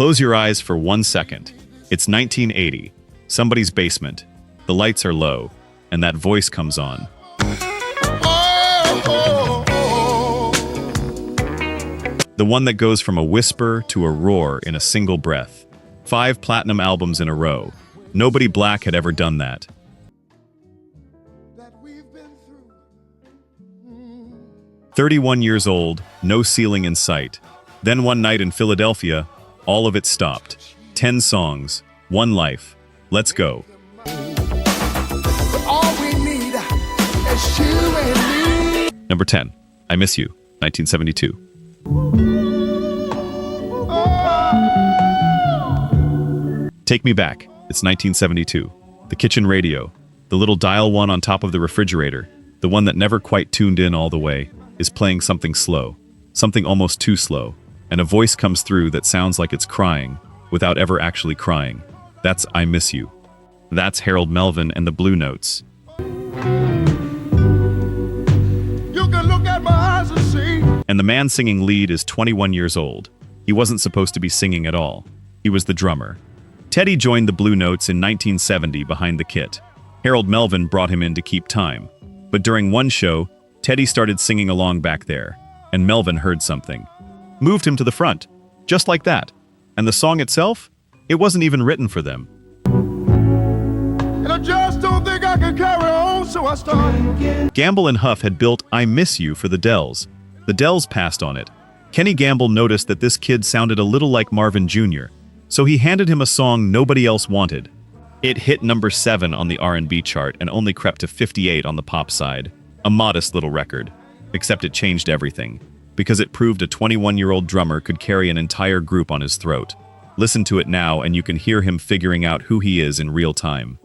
Close your eyes for 1 second. It's 1980, somebody's basement. The lights are low, and that voice comes on. The one that goes from a whisper to a roar in a single breath. 5 platinum albums in a row. Nobody black had ever done that. 31 years old, no ceiling in sight. Then one night in Philadelphia, all of it stopped. 10 songs, 1 life. Let's go. Number 10, I Miss You, 1972. Take Me Back, it's 1972. The kitchen radio, the little dial one on top of the refrigerator, the one that never quite tuned in all the way, is playing something slow, something almost too slow, and a voice comes through that sounds like it's crying, without ever actually crying. That's I Miss You. That's Harold Melvin and the Blue Notes. You can look at my eyes and see. And the man singing lead is 21 years old. He wasn't supposed to be singing at all. He was the drummer. Teddy joined the Blue Notes in 1970 behind the kit. Harold Melvin brought him in to keep time. But during one show, Teddy started singing along back there, and Melvin heard something. Moved him to the front, just like that. And the song itself? It wasn't even written for them. And I just don't think I can carry on, so I started. Gamble and Huff had built I Miss You for the Dells. The Dells passed on it. Kenny Gamble noticed that this kid sounded a little like Marvin Jr., so he handed him a song nobody else wanted. It hit number 7 on the R&B chart and only crept to 58 on the pop side. A modest little record, except it changed everything, because it proved a 21-year-old drummer could carry an entire group on his throat. Listen to it now and you can hear him figuring out who he is in real time.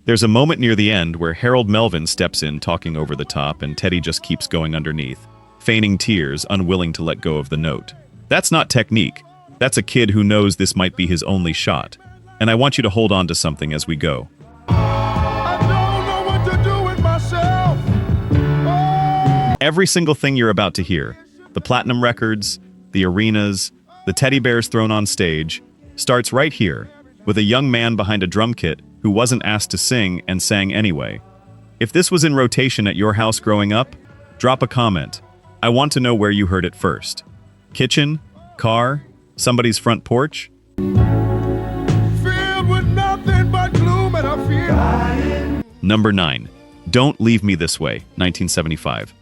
There's a moment near the end where Harold Melvin steps in talking over the top and Teddy just keeps going underneath, feigning tears, unwilling to let go of the note. That's not technique. That's a kid who knows this might be his only shot. And I want you to hold on to something as we go. I don't know what to do with myself. Oh. Every single thing you're about to hear, the platinum records, the arenas, the teddy bears thrown on stage, starts right here, with a young man behind a drum kit who wasn't asked to sing and sang anyway. If this was in rotation at your house growing up, drop a comment. I want to know where you heard it first. Kitchen? Car? Somebody's front porch? Number 9, Don't Leave Me This Way, 1975.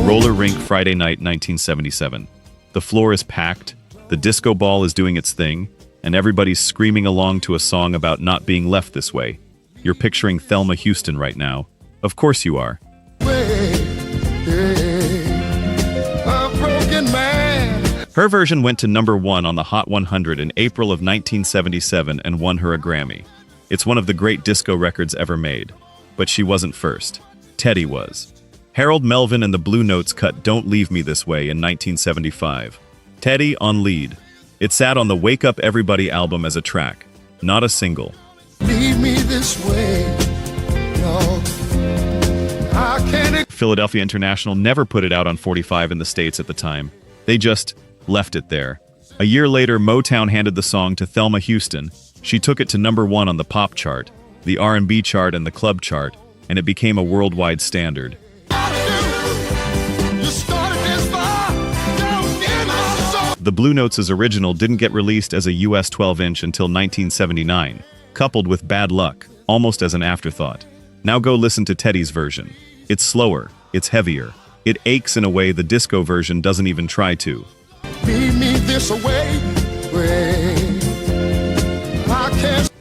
Roller Rink Friday Night, 1977. The floor is packed, the disco ball is doing its thing, and everybody's screaming along to a song about not being left this way. You're picturing Thelma Houston right now. Of course you are. Her version went to number 1 on the Hot 100 in April of 1977 and won her a Grammy. It's one of the great disco records ever made. But she wasn't first. Teddy was. Harold Melvin and the Blue Notes cut Don't Leave Me This Way in 1975. Teddy on lead. It sat on the Wake Up Everybody album as a track, not a single. Leave me this way. No, I can't. Philadelphia International never put it out on 45 in the States at the time. They just left it there. A year later, Motown handed the song to Thelma Houston. She took it to number 1 on the pop chart, the R&B chart, and the club chart, and it became a worldwide standard. The Blue Notes' original didn't get released as a US 12-inch until 1979, coupled with Bad Luck, almost as an afterthought. Now go listen to Teddy's version. It's slower, it's heavier, it aches in a way the disco version doesn't even try to.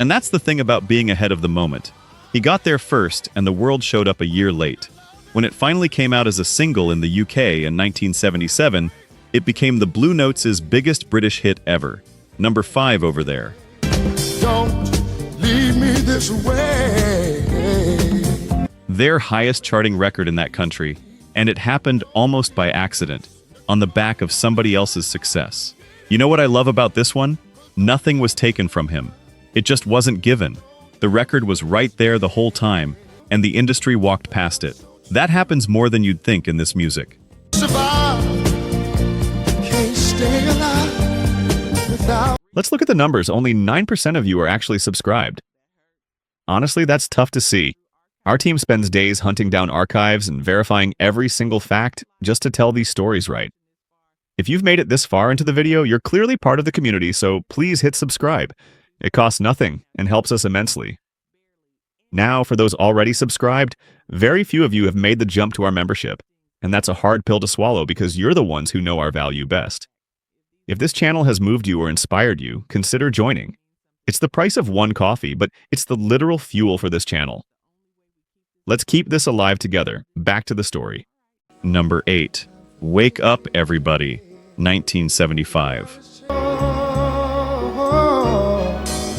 And that's the thing about being ahead of the moment. He got there first, and the world showed up a year late. When it finally came out as a single in the UK in 1977, it became the Blue Notes' biggest British hit ever. Number 5 over there. Don't leave me this way. Their highest charting record in that country, and it happened almost by accident, on the back of somebody else's success. You know what I love about this one? Nothing was taken from him. It just wasn't given. The record was right there the whole time, and the industry walked past it. That happens more than you'd think in this music. Let's look at the numbers. Only 9% of you are actually subscribed. Honestly, that's tough to see. Our team spends days hunting down archives and verifying every single fact just to tell these stories right. If you've made it this far into the video, you're clearly part of the community, so please hit subscribe. It costs nothing and helps us immensely. Now, for those already subscribed, very few of you have made the jump to our membership, and that's a hard pill to swallow because you're the ones who know our value best. If this channel has moved you or inspired you, consider joining. It's the price of one coffee, but it's the literal fuel for this channel. Let's keep this alive together. Back to the story. Number 8. Wake Up Everybody, 1975.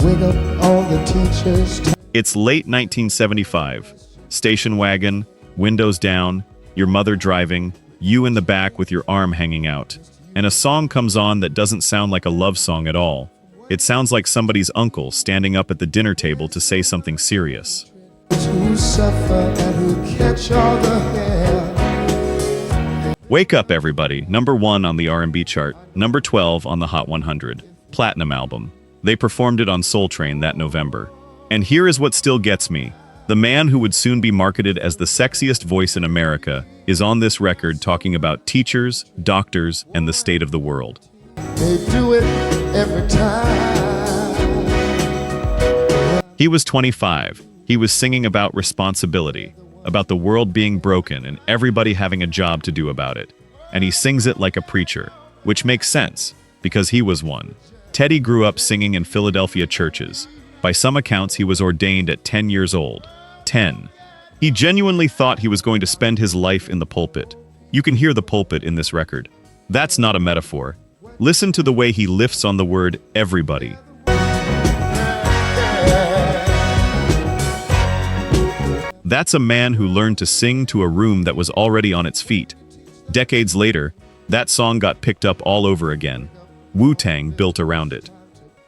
Wake up all the teachers. It's late 1975. Station wagon, windows down, your mother driving, you in the back with your arm hanging out. And a song comes on that doesn't sound like a love song at all. It sounds like somebody's uncle standing up at the dinner table to say something serious. Who suffer and who catch all the hair. Wake Up Everybody, number 1 on the R&B chart, number 12 on the Hot 100, platinum album. They performed it on Soul Train that November. And here is what still gets me. The man who would soon be marketed as the sexiest voice in America is on this record talking about teachers, doctors, and the state of the world. They do it every time. He was 25. He was singing about responsibility, about the world being broken and everybody having a job to do about it. And he sings it like a preacher, which makes sense, because he was one. Teddy grew up singing in Philadelphia churches. By some accounts, he was ordained at 10 years old. 10. He genuinely thought he was going to spend his life in the pulpit. You can hear the pulpit in this record. That's not a metaphor. Listen to the way he lifts on the word everybody. That's a man who learned to sing to a room that was already on its feet. Decades later, that song got picked up all over again. Wu-Tang built around it.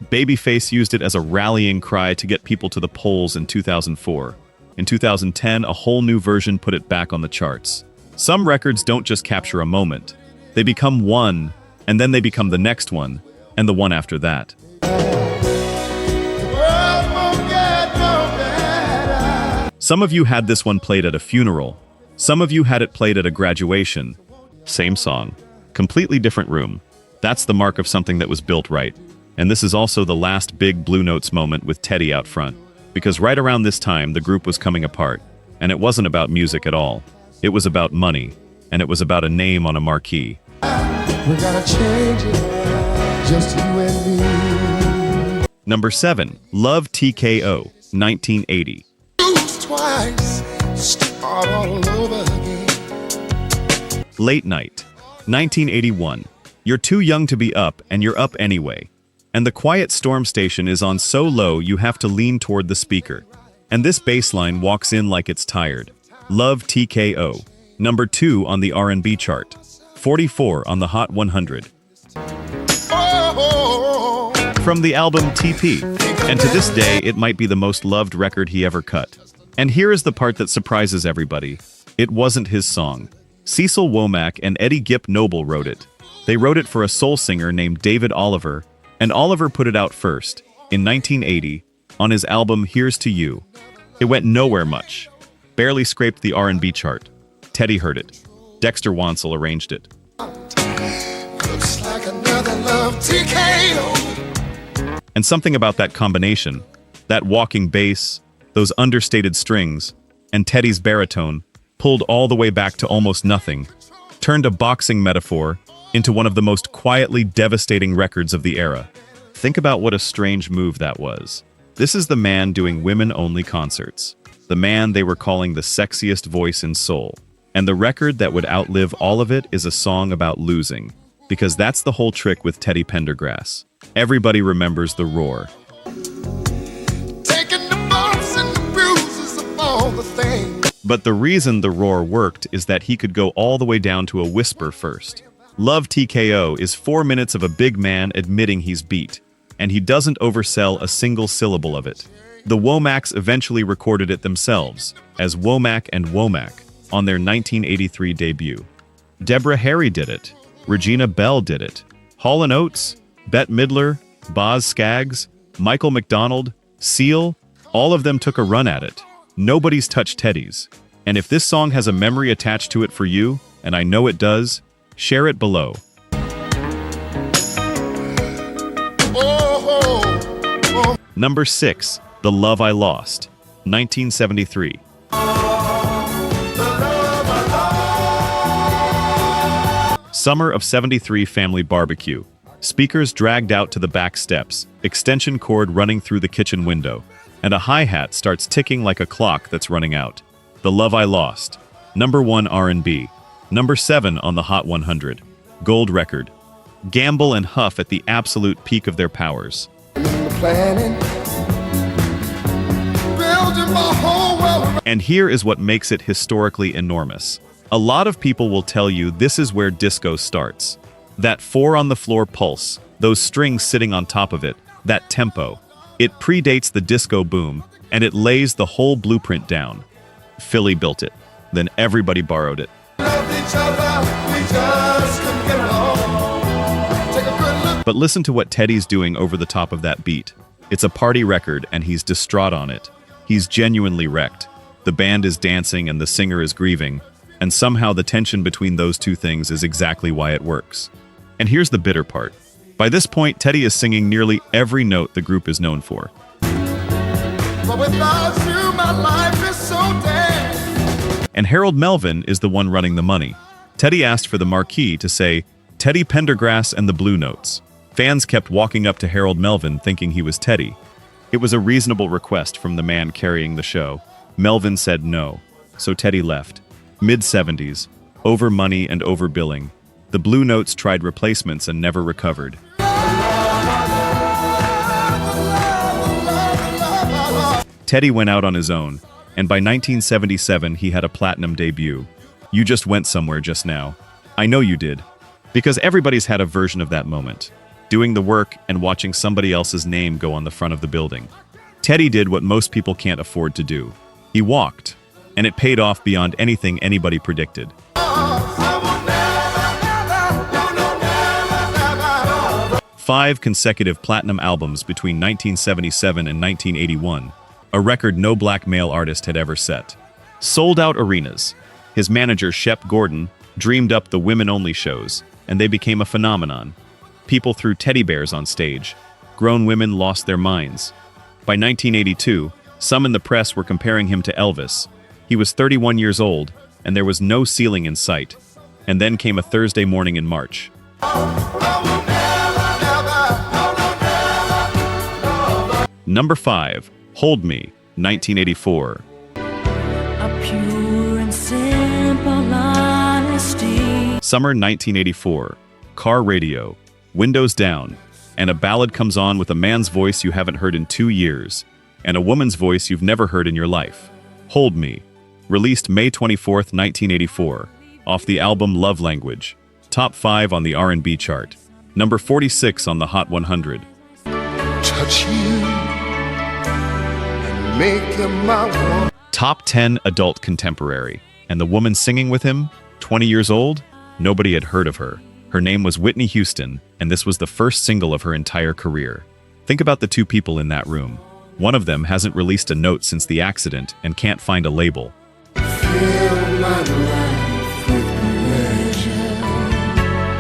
Babyface used it as a rallying cry to get people to the polls in 2004. In 2010, a whole new version put it back on the charts. Some records don't just capture a moment. They become one, and then they become the next one, and the one after that. Some of you had this one played at a funeral. Some of you had it played at a graduation. Same song, completely different room. That's the mark of something that was built right. And this is also the last big Blue Notes moment with Teddy out front. Because right around this time, the group was coming apart. And it wasn't about music at all. It was about money. And it was about a name on a marquee. We gotta change it, just you and me. Number 7, Love TKO, 1980. Twice, start all over again. Late night, 1981. You're too young to be up, and you're up anyway. And the quiet storm station is on so low you have to lean toward the speaker. And this bass line walks in like it's tired. Love TKO, number 2 on the R&B chart, 44 on the Hot 100. From the album TP, and to this day it might be the most loved record he ever cut. And here is the part that surprises everybody. It wasn't his song. Cecil Womack and Eddie Gipp Noble wrote it. They wrote it for a soul singer named David Oliver, and Oliver put it out first, in 1980, on his album Here's to You. It went nowhere much. Barely scraped the R&B chart. Teddy heard it. Dexter Wansel arranged it. Looks like another love TKO. And something about that combination, that walking bass, those understated strings, and Teddy's baritone, pulled all the way back to almost nothing, turned a boxing metaphor into one of the most quietly devastating records of the era. Think about what a strange move that was. This is the man doing women-only concerts, the man they were calling the sexiest voice in soul. And the record that would outlive all of it is a song about losing, because that's the whole trick with Teddy Pendergrass. Everybody remembers the roar. But the reason the roar worked is that he could go all the way down to a whisper first. Love TKO is 4 minutes of a big man admitting he's beat, and he doesn't oversell a single syllable of it. The Womacks eventually recorded it themselves as Womack and Womack on their 1983 debut. Deborah Harry did it. Regina Bell did it. Hall & Oates, Bette Midler, Boz Scaggs, Michael McDonald, Seal, all of them took a run at it. Nobody's touched Teddy's. And if this song has a memory attached to it for you, and I know it does, share it below. Number 6. The Love I Lost, 1973. Summer of '73 family barbecue. Speakers dragged out to the back steps, extension cord running through the kitchen window, and a hi-hat starts ticking like a clock that's running out. The Love I Lost, number 1 R&B, number 7 on the Hot 100, gold record. Gamble and Huff at the absolute peak of their powers. And here is what makes it historically enormous. A lot of people will tell you this is where disco starts. That 4-on-the-floor pulse, those strings sitting on top of it, that tempo. It predates the disco boom, and it lays the whole blueprint down. Philly built it, then everybody borrowed it. But listen to what Teddy's doing over the top of that beat. It's a party record, and he's distraught on it. He's genuinely wrecked. The band is dancing and the singer is grieving, and somehow the tension between those two things is exactly why it works. And here's the bitter part. By this point, Teddy is singing nearly every note the group is known for. But without you, my life is so dead. And Harold Melvin is the one running the money. Teddy asked for the marquee to say, Teddy Pendergrass and the Blue Notes. Fans kept walking up to Harold Melvin thinking he was Teddy. It was a reasonable request from the man carrying the show. Melvin said no, so Teddy left. Mid-70s, over money and over billing. The Blue Notes tried replacements and never recovered. Teddy went out on his own, and by 1977 he had a platinum debut. You just went somewhere just now. I know you did. Because everybody's had a version of that moment. Doing the work and watching somebody else's name go on the front of the building. Teddy did what most people can't afford to do. He walked, and it paid off beyond anything anybody predicted. 5 consecutive platinum albums between 1977 and 1981, a record no black male artist had ever set. Sold out arenas. His manager, Shep Gordon, dreamed up the women-only shows, and they became a phenomenon. People threw teddy bears on stage. Grown women lost their minds. By 1982, some in the press were comparing him to Elvis. He was 31 years old, and there was no ceiling in sight. And then came a Thursday morning in March. Number 5, Hold Me, 1984. A pure and simple honesty. Summer 1984. Car radio, windows down, and a ballad comes on with a man's voice you haven't heard in 2 years, and a woman's voice you've never heard in your life. Hold Me, released May 24, 1984, off the album Love Language, top 5 on the R&B chart, number 46 on the Hot 100. Touch you. Top 10 adult contemporary, and the woman singing with him, 20 years old, nobody had heard of her. Her name was Whitney Houston, and this was the first single of her entire career. Think about the two people in that room. One of them hasn't released a note since the accident and can't find a label.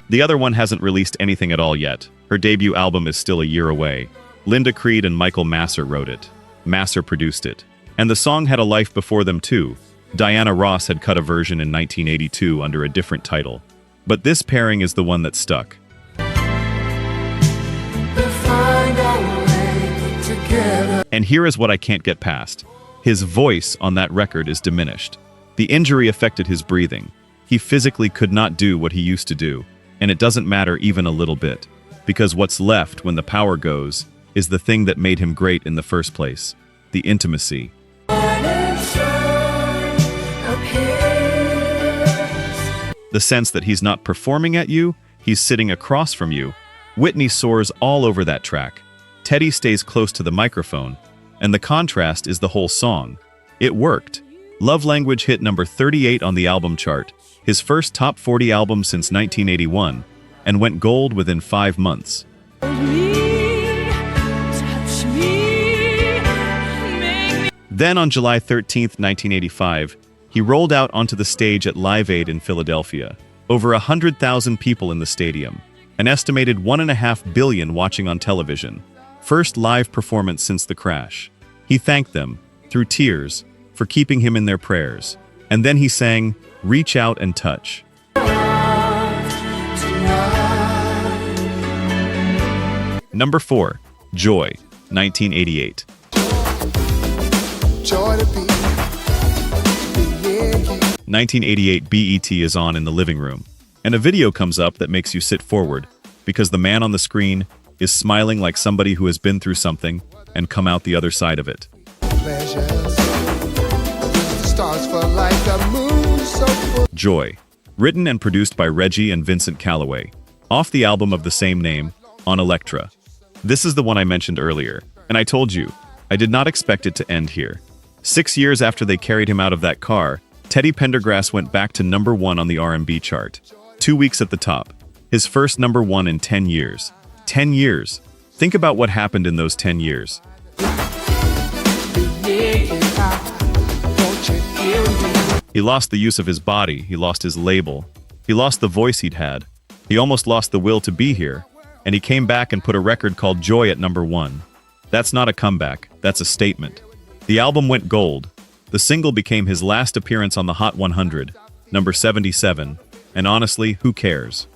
The other one hasn't released anything at all yet. Her debut album is still a year away. Linda Creed and Michael Masser wrote it. Masser produced it. And the song had a life before them too. Diana Ross had cut a version in 1982 under a different title. But this pairing is the one that stuck. And here is what I can't get past. His voice on that record is diminished. The injury affected his breathing. He physically could not do what he used to do. And it doesn't matter even a little bit. Because what's left when the power goes is the thing that made him great in the first place. The intimacy. The sense that he's not performing at you, he's sitting across from you. Whitney soars all over that track. Teddy stays close to the microphone, And the contrast is the whole song. It worked. Love Language hit number 38 on the album chart, his first top 40 album since 1981, and went gold within 5 months. Then on July 13, 1985, he rolled out onto the stage at Live Aid in Philadelphia. Over 100,000 people in the stadium, an estimated 1.5 billion watching on television. First live performance since the crash. He thanked them, through tears, for keeping him in their prayers. And then he sang, "Reach Out and Touch." Number 4, Joy, 1988. 1988 BET is on in the living room, and a video comes up that makes you sit forward, because the man on the screen is smiling like somebody who has been through something and come out the other side of it. Joy, written and produced by Reggie and Vincent Calloway, off the album of the same name, on Elektra. This is the one I mentioned earlier, and I told you, I did not expect it to end here. 6 years after they carried him out of that car, Teddy Pendergrass went back to number 1 on the R&B chart. 2 weeks at the top. His first number 1 in 10 years. 10 years. Think about what happened in those 10 years. He lost the use of his body, he lost his label, he lost the voice he'd had, he almost lost the will to be here, and he came back and put a record called Joy at number 1. That's not a comeback, that's a statement. The album went gold. The single became his last appearance on the Hot 100, number 77, and honestly, who cares?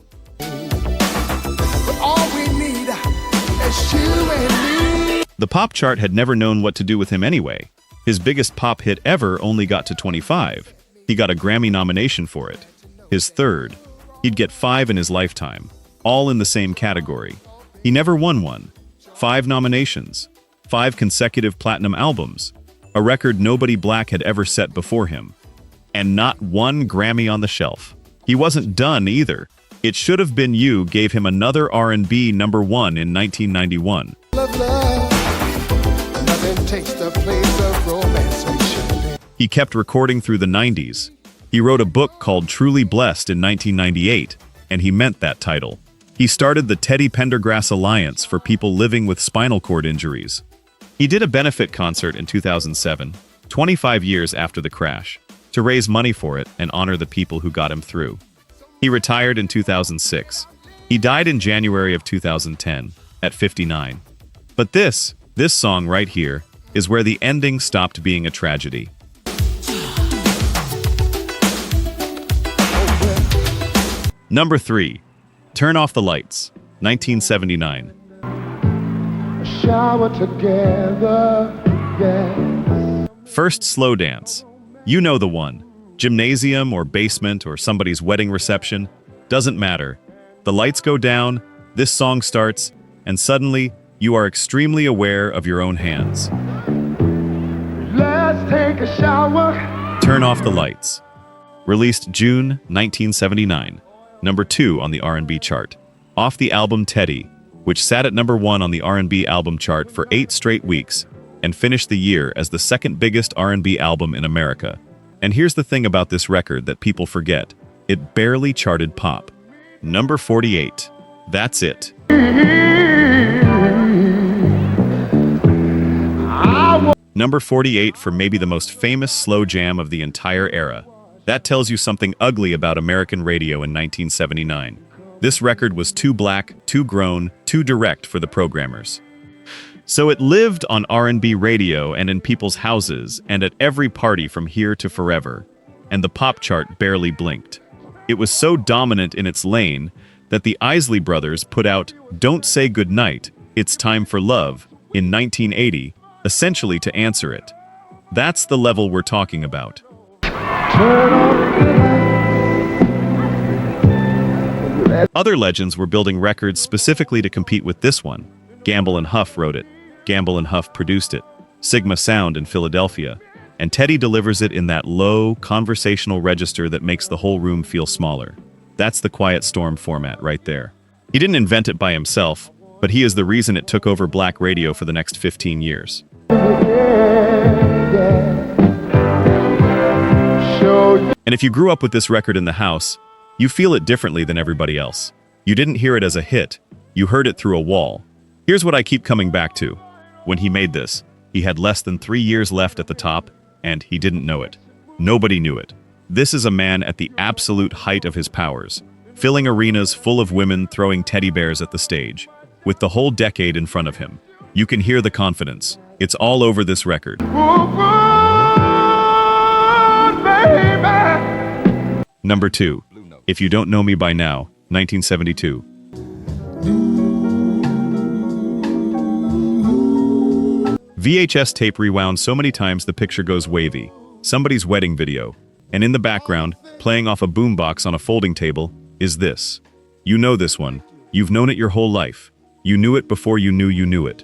The pop chart had never known what to do with him anyway. His biggest pop hit ever only got to 25. He got a Grammy nomination for it. His third. He'd get 5 in his lifetime, all in the same category. He never won one. 5 nominations. 5 consecutive platinum albums. A record nobody black had ever set before him. And not one Grammy on the shelf. He wasn't done either. It Should Have Been You gave him another R&B number 1 in 1991. Love, nothing takes the place of romance. He kept recording through the 90s. He wrote a book called Truly Blessed in 1998, and he meant that title. He started the Teddy Pendergrass Alliance for people living with spinal cord injuries. He did a benefit concert in 2007, 25 years after the crash, to raise money for it and honor the people who got him through. He retired in 2006. He died in January of 2010, at 59. But this song right here, is where the ending stopped being a tragedy. Number 3, Turn Off the Lights, 1979. Shower together, yes. First slow dance. You know the one. Gymnasium or basement or somebody's wedding reception. Doesn't matter. The lights go down, this song starts, and suddenly you are extremely aware of your own hands. Let's take a shower. Turn Off the Lights. Released June 1979. Number 2 on the R&B chart. Off the album Teddy, which sat at number 1 on the R&B album chart for 8 straight weeks and finished the year as the second biggest R&B album in America. And here's the thing about this record that people forget. It barely charted pop. Number 48. That's It. Number 48 for maybe the most famous slow jam of the entire era. That tells you something ugly about American radio in 1979. This record was too black, too grown, too direct for the programmers. So it lived on R&B radio and in people's houses and at every party from here to forever. And the pop chart barely blinked. It was so dominant in its lane that the Isley Brothers put out Don't Say Goodnight, It's Time for Love in 1980, essentially to answer it. That's the level we're talking about. Other legends were building records specifically to compete with this one. Gamble and Huff wrote it. Gamble and Huff produced it. Sigma Sound in Philadelphia. And Teddy delivers it in that low, conversational register that makes the whole room feel smaller. That's the Quiet Storm format right there. He didn't invent it by himself, but he is the reason it took over black radio for the next 15 years. Show you And if you grew up with this record in the house, you feel it differently than everybody else. You didn't hear it as a hit, you heard it through a wall. Here's what I keep coming back to. When he made this, he had less than 3 years left at the top, and he didn't know it. Nobody knew it. This is a man at the absolute height of his powers, filling arenas full of women throwing teddy bears at the stage, with the whole decade in front of him. You can hear the confidence. It's all over this record. baby. Number 2. If You Don't Know Me By Now, 1972. VHS tape rewound so many times the picture goes wavy. Somebody's wedding video. And in the background, playing off a boombox on a folding table, is this. You know this one. You've known it your whole life. You knew it before you knew it.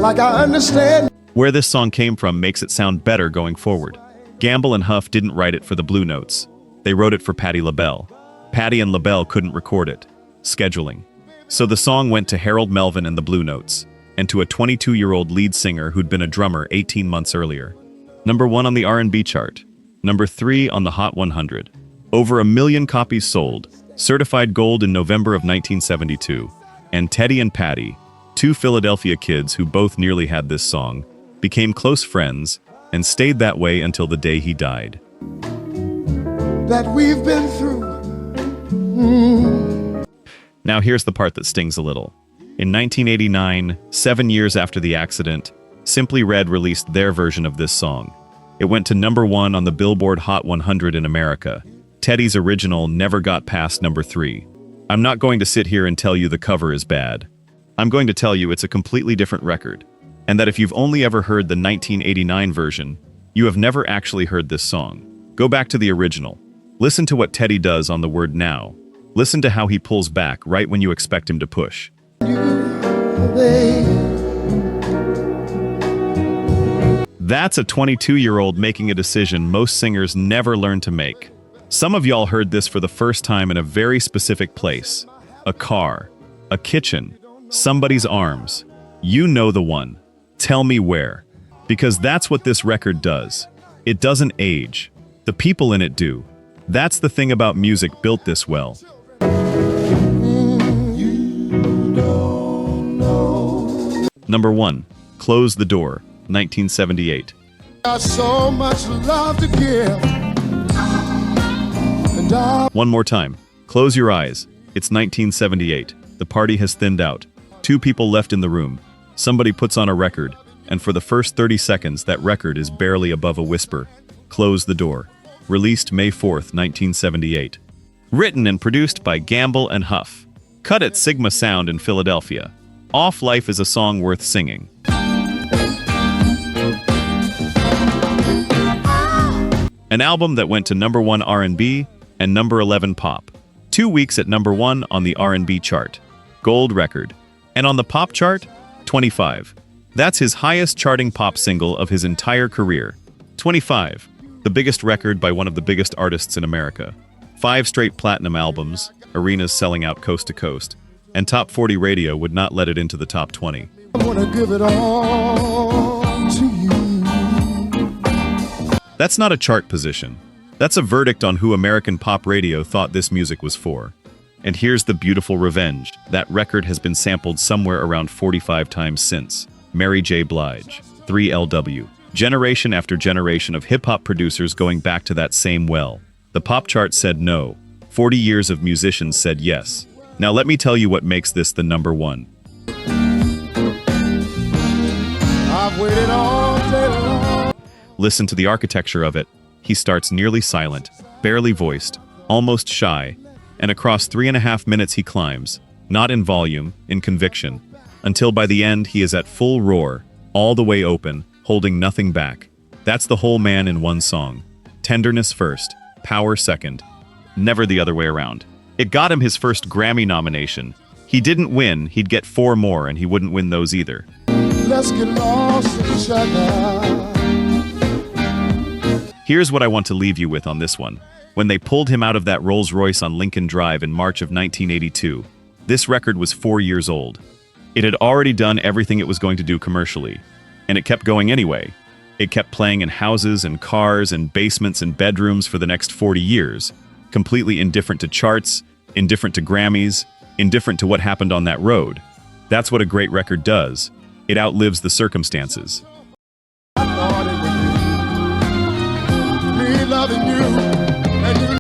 Like I understand. Where this song came from makes it sound better going forward. Gamble and Huff didn't write it for the Blue Notes. They wrote it for Patti LaBelle. Patti and LaBelle couldn't record it. Scheduling. So the song went to Harold Melvin and the Blue Notes, and to a 22-year-old lead singer who'd been a drummer 18 months earlier. Number 1 on the R&B chart. Number 3 on the Hot 100. Over 1 million copies sold. Certified gold in November of 1972. And Teddy and Patti, 2 Philadelphia kids who both nearly had this song, became close friends and stayed that way until the day he died. That we've been through. Now here's the part that stings a little. In 1989, 7 years after the accident, Simply Red released their version of this song. It went to number 1 on the Billboard Hot 100 in America. Teddy's original never got past number 3. I'm not going to sit here and tell you the cover is bad. I'm going to tell you it's a completely different record, and that if you've only ever heard the 1989 version, you have never actually heard this song. Go back to the original. Listen to what Teddy does on the word now. Listen to how he pulls back right when you expect him to push. That's a 22-year-old making a decision most singers never learn to make. Some of y'all heard this for the first time in a very specific place. A car, a kitchen, somebody's arms. You know the one. Tell me where. Because that's what this record does. It doesn't age. The people in it do. That's the thing about music built this well. Number 1. Close the Door, 1978. Got so much love to give. And One more time. Close your eyes. It's 1978. The party has thinned out. 2 people left in the room. Somebody puts on a record, and for the first 30 seconds that record is barely above a whisper. Close the Door. Released May 4th, 1978. Written and produced by Gamble and Huff. Cut at Sigma Sound in Philadelphia. Off Life is a song worth singing. An album that went to number 1 R&B and number 11 pop. 2 weeks at number 1 on the R&B chart. Gold record. And on the pop chart, 25. That's his highest charting pop single of his entire career. 25. The biggest record by one of the biggest artists in America. 5 straight platinum albums, arenas selling out coast to coast, and Top 40 radio would not let it into the top 20. I wanna give it all to you. That's not a chart position. That's a verdict on who American pop radio thought this music was for. And here's the beautiful revenge. That record has been sampled somewhere around 45 times since. Mary J. Blige, 3LW. Generation after generation of hip-hop producers going back to that same well. The pop chart said no. 40 years of musicians said yes. Now let me tell you what makes this the number 1. I've waited all day long. Listen to the architecture of it. He starts nearly silent, barely voiced, almost shy, and across 3.5 minutes he climbs, not in volume, in conviction, until by the end he is at full roar, all the way open, holding nothing back. That's the whole man in one song. Tenderness first, power second. Never the other way around. It got him his first Grammy nomination. He didn't win, he'd get 4 more, and he wouldn't win those either. Let's get lost in each other. Here's what I want to leave you with on this one. When they pulled him out of that Rolls-Royce on Lincoln Drive in March of 1982, this record was 4 years old. It had already done everything it was going to do commercially, and it kept going anyway. It kept playing in houses and cars and basements and bedrooms for the next 40 years, completely indifferent to charts, indifferent to Grammys, indifferent to what happened on that road. That's what a great record does. It outlives the circumstances.